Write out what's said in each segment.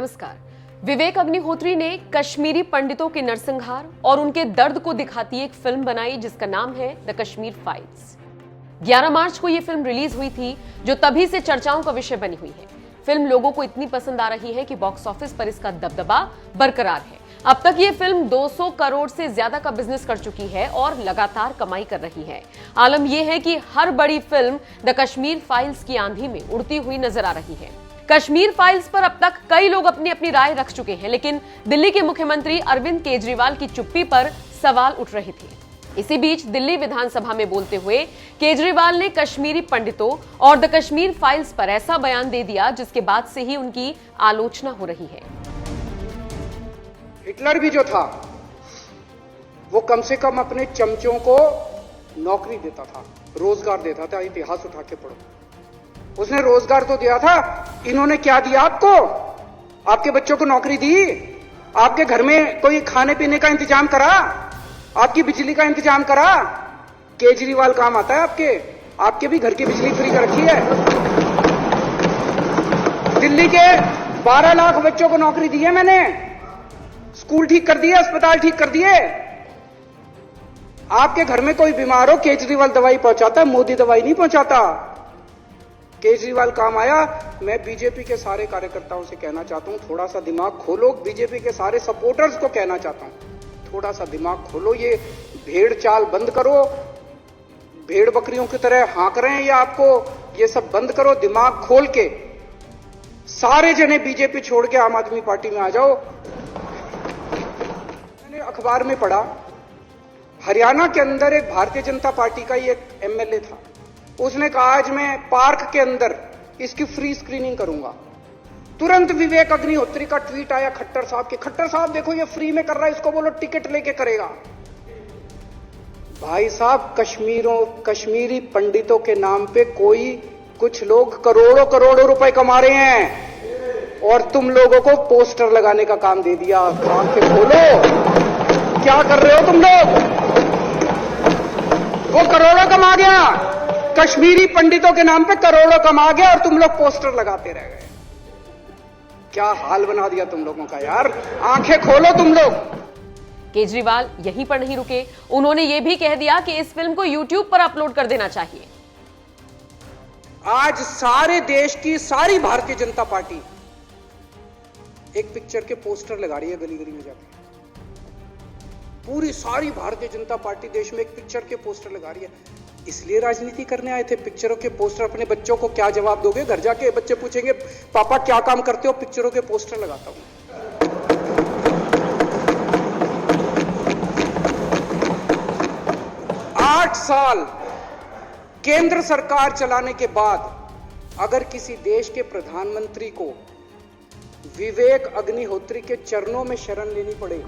नमस्कार। विवेक अग्निहोत्री ने कश्मीरी पंडितों के नरसंहार और उनके दर्द को दिखाती एक फिल्म बनाई जिसका नाम है द कश्मीर फाइल्स। 11 मार्च को यह फिल्म रिलीज हुई थी, जो तभी से चर्चाओं का विषय बनी हुई है। फिल्म लोगों को इतनी पसंद आ रही है कि बॉक्स ऑफिस पर इसका दबदबा बरकरार है। अब तक ये फिल्म 200 करोड़ से ज्यादा का बिजनेस कर चुकी है और लगातार कमाई कर रही है। आलम यह है कि हर बड़ी फिल्म द कश्मीर फाइल्स की आंधी में उड़ती हुई नजर आ रही है। कश्मीर फाइल्स पर अब तक कई लोग अपनी अपनी राय रख चुके हैं, लेकिन दिल्ली के मुख्यमंत्री अरविंद केजरीवाल की चुप्पी पर सवाल उठ रहे थे। इसी बीच दिल्ली विधानसभा में बोलते हुए केजरीवाल ने कश्मीरी पंडितों और द कश्मीर फाइल्स पर ऐसा बयान दे दिया जिसके बाद से ही उनकी आलोचना हो रही है। हिटलर भी जो था वो कम से कम अपने चमचों को नौकरी देता था, रोजगार देता था। इतिहास उठा के पढ़ो, उसने रोजगार तो दिया था। इन्होंने क्या दिया आपको? आपके बच्चों को नौकरी दी, आपके घर में कोई खाने पीने का इंतजाम करा, आपकी बिजली का इंतजाम करा। केजरीवाल काम आता है आपके भी घर की बिजली फ्री कर रखी है। दिल्ली के 12 लाख बच्चों को नौकरी दी है मैंने, स्कूल ठीक कर दिए, अस्पताल ठीक कर दिए। आपके घर में कोई बीमार हो, केजरीवाल दवाई पहुंचाता है, मोदी दवाई नहीं पहुंचाता। केजरीवाल काम आया। मैं बीजेपी के सारे कार्यकर्ताओं से कहना चाहता हूं, थोड़ा सा दिमाग खोलो। बीजेपी के सारे सपोर्टर्स को कहना चाहता हूं, थोड़ा सा दिमाग खोलो। ये भेड़ चाल बंद करो, भेड़ बकरियों की तरह हाँक रहे हैं ये आपको, ये सब बंद करो। दिमाग खोल के सारे जने बीजेपी छोड़ के आम आदमी पार्टी में आ जाओ। मैंने अखबार में पढ़ा, हरियाणा के अंदर एक भारतीय जनता पार्टी का ही एक एमएलए था। उसने कहा आज मैं पार्क के अंदर इसकी फ्री स्क्रीनिंग करूंगा। तुरंत विवेक अग्निहोत्री का ट्वीट आया खट्टर साहब के, खट्टर साहब देखो ये फ्री में कर रहा है, इसको बोलो टिकट लेके करेगा। भाई साहब, कश्मीरी पंडितों के नाम पे कुछ लोग करोड़ों करोड़ों रुपए कमा रहे हैं और तुम लोगों को पोस्टर लगाने का काम दे दिया। आंखें खोलो, क्या कर रहे हो तुम लोग? वो करोड़ों कमा गया, कश्मीरी पंडितों के नाम पे करोड़ों कमा गया और तुम लोग पोस्टर लगाते रह गए। क्या हाल बना दिया तुम लोगों का यार, आंखें खोलो तुम लोग। केजरीवाल यहीं पर नहीं रुके, उन्होंने यह भी कह दिया कि इस फिल्म को YouTube पर अपलोड कर देना चाहिए। आज सारे देश की सारी भारतीय जनता पार्टी एक पिक्चर के पोस्टर लगा रही है गली गली में जाके। पूरी सारी भारतीय जनता पार्टी देश में एक पिक्चर के पोस्टर लगा रही है। इसलिए राजनीति करने आए थे? पिक्चरों के पोस्टर। अपने बच्चों को क्या जवाब दोगे? घर जाके बच्चे पूछेंगे पापा क्या काम करते हो? पिक्चरों के पोस्टर लगाता हूं। 8 साल केंद्र सरकार चलाने के बाद अगर किसी देश के प्रधानमंत्री को विवेक अग्निहोत्री के चरणों में शरण लेनी पड़े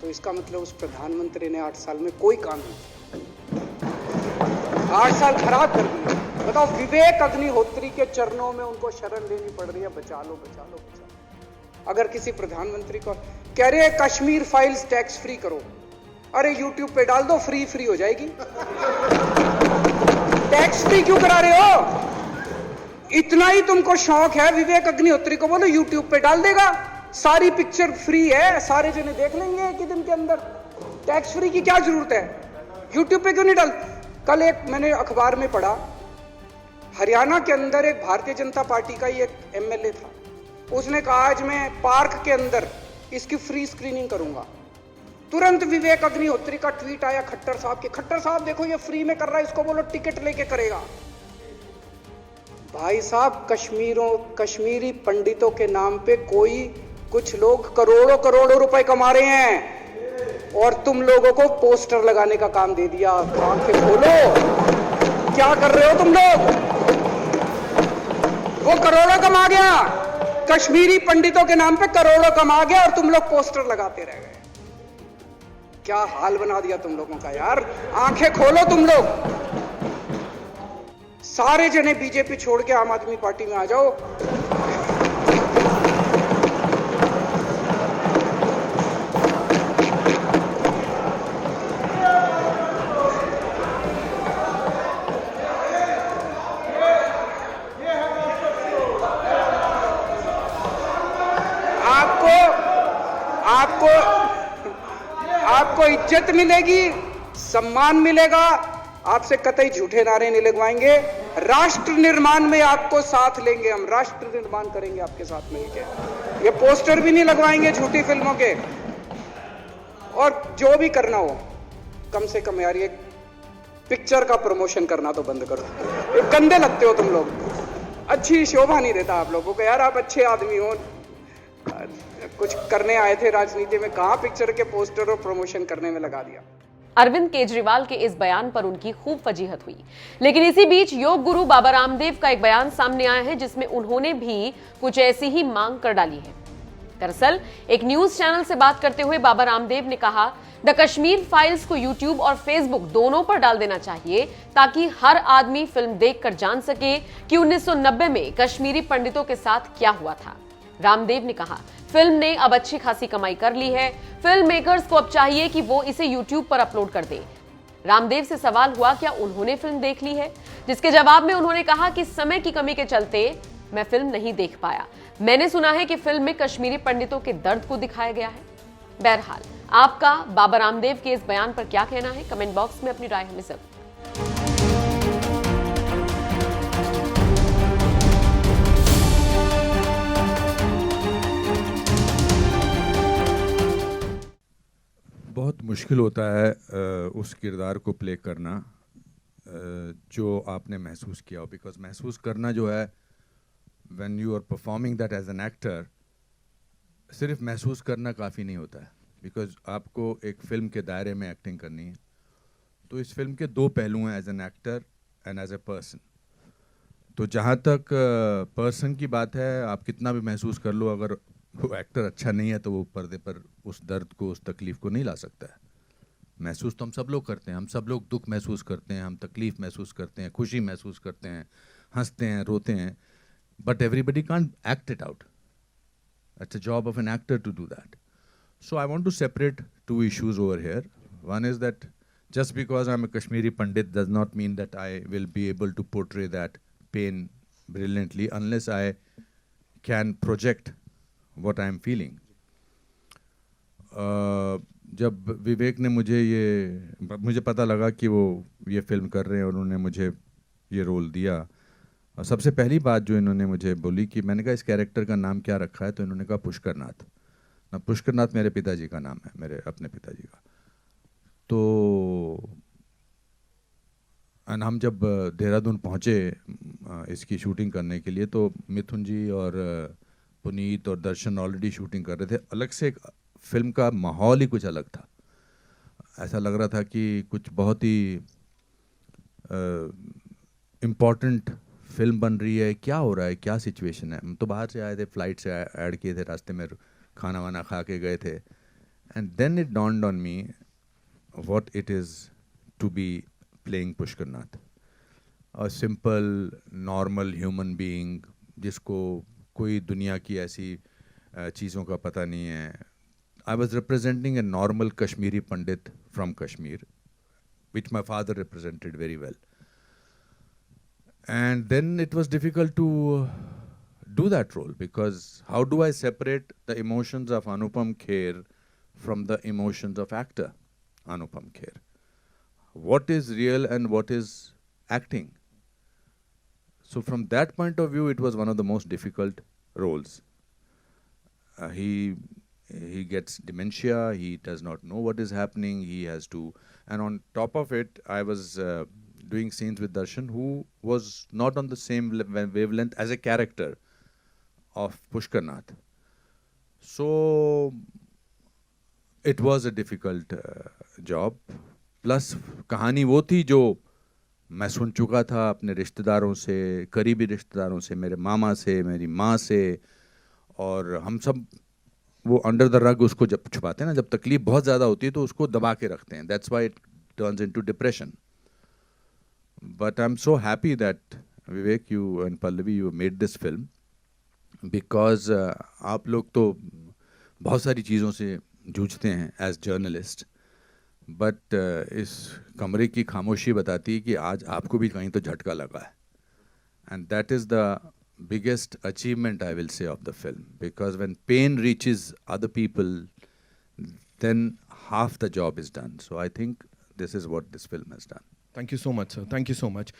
तो इसका मतलब उस प्रधानमंत्री ने 8 साल में कोई काम नहीं किया, 8 साल खराब कर दिए। बताओ, विवेक अग्निहोत्री के चरणों में उनको शरण लेनी पड़ रही है, बचा लो बचा लो बचा लो। अगर किसी प्रधानमंत्री को कह रहे हैं कश्मीर फाइल्स टैक्स फ्री करो, अरे YouTube पे डाल दो, फ्री हो जाएगी। टैक्स फ्री क्यों करा रहे हो? इतना ही तुमको शौक है, विवेक अग्निहोत्री को बोलो YouTube पे डाल देगा, सारी पिक्चर फ्री है, सारे जने देख लेंगे एक ही दिन के अंदर। टैक्स फ्री की क्या जरूरत है? YouTube पे क्यों नहीं डाल? कल एक मैंने अखबार में पढ़ा, हरियाणा के अंदर एक भारतीय जनता पार्टी का ही एक एमएलए था। उसने कहा आज मैं पार्क के अंदर इसकी फ्री स्क्रीनिंग करूंगा। तुरंत विवेक अग्निहोत्री का ट्वीट आया खट्टर साहब के, खट्टर साहब देखो ये फ्री में कर रहा है, इसको बोलो टिकट लेके करेगा। भाई साहब, कश्मीरी पंडितों के नाम पे कुछ लोग करोड़ों करोड़ों रुपए कमा रहे हैं और तुम लोगों को पोस्टर लगाने का काम दे दिया। आंखें खोलो, क्या कर रहे हो तुम लोग? वो करोड़ों कमा गया, कश्मीरी पंडितों के नाम पे करोड़ों कमा गया और तुम लोग पोस्टर लगाते रह गए। क्या हाल बना दिया तुम लोगों का यार, आंखें खोलो तुम लोग। सारे जने बीजेपी छोड़ के आम आदमी पार्टी में आ जाओ। आपको इज्जत मिलेगी, सम्मान मिलेगा, आपसे कतई झूठे नारे नहीं लगवाएंगे। राष्ट्र निर्माण में आपको साथ लेंगे, हम राष्ट्र निर्माण करेंगे आपके साथ मिलकर। ये पोस्टर भी नहीं लगवाएंगे झूठी फिल्मों के। और जो भी करना हो, कम से कम यार ये पिक्चर का प्रमोशन करना तो बंद करो। ये गंदे लगते हो तुम लोग, अच्छी शोभा नहीं देता आप लोगों को। यार आप अच्छे आदमी हो, कुछ करने आए थे राजनीति में, कहां पिक्चर के पोस्टर और प्रमोशन करने में लगा दिया। अरविंद केजरीवाल के इस बयान पर उनकी खूब फजीहत हुई, लेकिन इसी बीच योग गुरु बाबा रामदेव का एक बयान सामने आया है जिसमें उन्होंने भी कुछ ऐसी ही मांग कर डाली है। दरअसल एक न्यूज चैनल से बात करते हुए बाबा रामदेव ने कहा, द कश्मीर फाइल्स को यूट्यूब और फेसबुक दोनों पर डाल देना चाहिए ताकि हर आदमी फिल्म देखकर जान सके कि 1990 में कश्मीरी पंडितों के साथ क्या हुआ था। रामदेव ने कहा, फिल्म ने अब अच्छी खासी कमाई कर ली है, फिल्म मेकर्स को अब चाहिए कि वो इसे यूट्यूब पर अपलोड कर दें। रामदेव से सवाल हुआ क्या उन्होंने फिल्म देख ली है, जिसके जवाब में उन्होंने कहा कि समय की कमी के चलते मैं फिल्म नहीं देख पाया। मैंने सुना है कि फिल्म में कश्मीरी पंडितों के दर्द को दिखाया गया है। बहरहाल, आपका बाबा रामदेव के इस बयान पर क्या कहना है, कमेंट बॉक्स में अपनी राय हमें जरूर। बहुत मुश्किल होता है उस किरदार को प्ले करना जो आपने महसूस किया हो, बिकॉज महसूस करना जो है, when you are performing that as an actor, सिर्फ महसूस करना काफ़ी नहीं होता है, बिकॉज आपको एक फ़िल्म के दायरे में एक्टिंग करनी है। तो इस फिल्म के दो पहलू हैं, as an actor and as a person. तो जहाँ तक पर्सन की बात है, आप कितना भी महसूस कर लो, अगर वो एक्टर अच्छा नहीं है तो वो पर्दे पर उस दर्द को, उस तकलीफ़ को नहीं ला सकता है। महसूस तो हम सब लोग करते हैं, हम सब लोग दुख महसूस करते हैं, हम तकलीफ़ महसूस करते हैं, खुशी महसूस करते हैं, हंसते हैं, रोते हैं, but everybody can't act it out. It's a job of an actor to do that. So I want to separate two issues over here. One is that just because I'm a Kashmiri Pandit does not mean that I will be able to portray that pain brilliantly unless I can project what I'm feeling. जब विवेक ने मुझे पता लगा कि वो ये film कर रहे हैं और उन्होंने मुझे ये रोल दिया, और सबसे पहली बात जो इन्होंने मुझे बोली कि मैंने कहा इस कैरेक्टर का नाम क्या रखा है, तो इन्होंने कहा पुष्करनाथ। ना, पुष्करनाथ मेरे पिताजी का नाम है, मेरे अपने पिताजी का। तो हम जब देहरादून पहुँचे इसकी शूटिंग करने के लिए, तो मिथुन जी और पुनीत और दर्शन ऑलरेडी शूटिंग कर रहे थे। अलग से एक फिल्म का माहौल ही कुछ अलग था। ऐसा लग रहा था कि कुछ बहुत ही इम्पॉर्टेंट फिल्म बन रही है, क्या हो रहा है, क्या सिचुएशन है। हम तो बाहर से आए थे, फ्लाइट से ऐड किए थे, रास्ते में खाना वाना खा के गए थे। And then it dawned on me what it is to be playing Pushkarnath, a simple normal human being जिसको कोई दुनिया की ऐसी चीज़ों का पता नहीं है। I was representing a normal Kashmiri Pandit from Kashmir, which my father represented very well. And then it was difficult to do that role, because how do I separate the emotions of Anupam Kher from the emotions of actor Anupam Kher? What is real and what is acting? So from that point of view, it was one of the most difficult roles. He gets dementia, he does not know what is happening, he has to, and on top of it, I was doing scenes with Darshan, who was not on the same wavelength as a character of Pushkarnath. So it was a difficult job. Plus कहानी वो थी जो मैं सुन चुका था अपने रिश्तेदारों से, करीबी रिश्तेदारों से, मेरे मामा से, मेरी माँ से, और हम सब वो अंडर द रग उसको जब छुपाते हैं ना, जब तकलीफ बहुत ज़्यादा होती है तो उसको दबा के रखते हैं. That's why it turns into depression. But I'm so happy that Vivek, you and Pallavi, you made this film, because आप लोग तो बहुत सारी चीज़ों से जूझते हैं as journalist, but इस कमरे की खामोशी बताती है कि आज आपको भी कहीं तो झटका लगा है. And that is the biggest achievement, I will say, of the film, because when pain reaches other people, then half the job is done. So I think this is what this film has done. Thank you so much, sir. Thank you so much.